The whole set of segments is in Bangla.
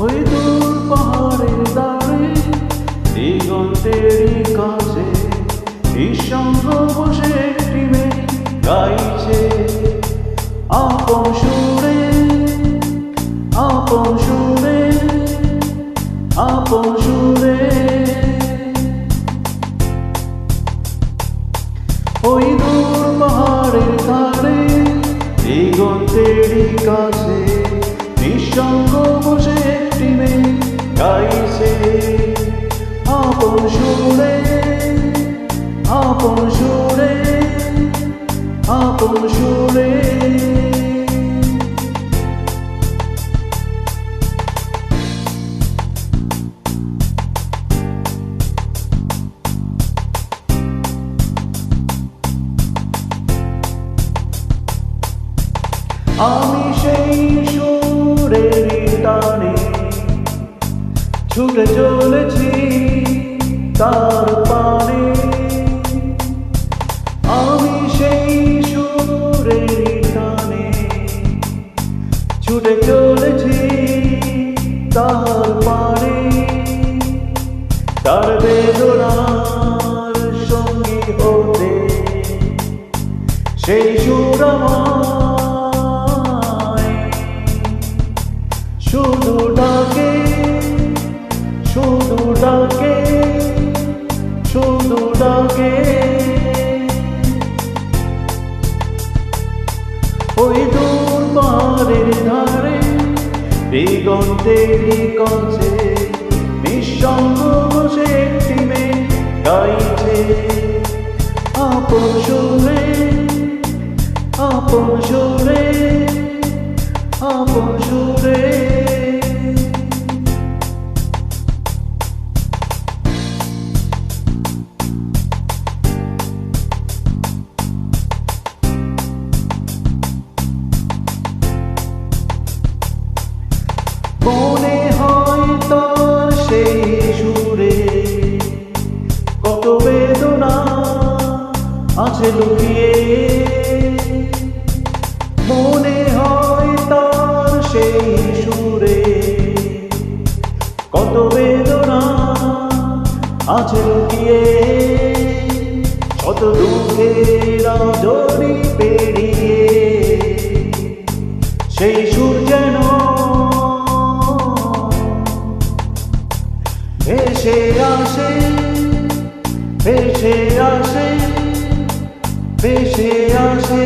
ওই দূর পাহাড়ের দাঁড়ে দিগন্তেরই কাছে নিঃসঙ্গ বসে একটি মেয়ে গাইছে আপন সুরে, আপন সুরে, আপন সুরে। ওই দূর পাহাড়ের ধারে দিগন্তেরই কাছে নিঃসঙ্গ বসে একটি মেয়ে গাইছে আপন সুরে, আপন সুরে, আপন সুরে। আমি সেই সুরের টানে ছুটে চলেছি তার পানে, আমি সেই সুরের টানে ছুটে চলেছি তার পানে। তার বেদনার সঙ্গী হতে সেই সুর শুধু ডাকে, শুধু ডাকে, শুধু ডাকে। ওই দূর পাহাড়ের ধারে দিগন্তেরই কাছে নিঃসঙ্গ বসে একটি মেয়ে গাইছে আপন সুরে, আপন সুরে, আপন সুরে। মনে হয় তার সেই সুরে কত বেদনা আছে লুকিয়ে, মনে হয় তার সেই সুরে কত বেদনা আছে লুকিয়ে। শত দুঃখের রজনী পেরিয়ে সেই সুর যেন ভেসে আসে, ভেসে আসে, ভেসে আসে।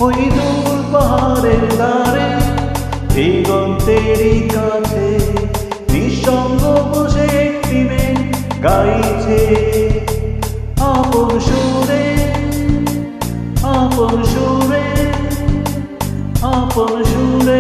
ওই দূর পাহাড়ের ধারে দিগন্তেরই কাছে নিঃসঙ্গ বসে একটি মেয়ে গাইছে আপন সুরে, আপন সুরে, আপন সুরে।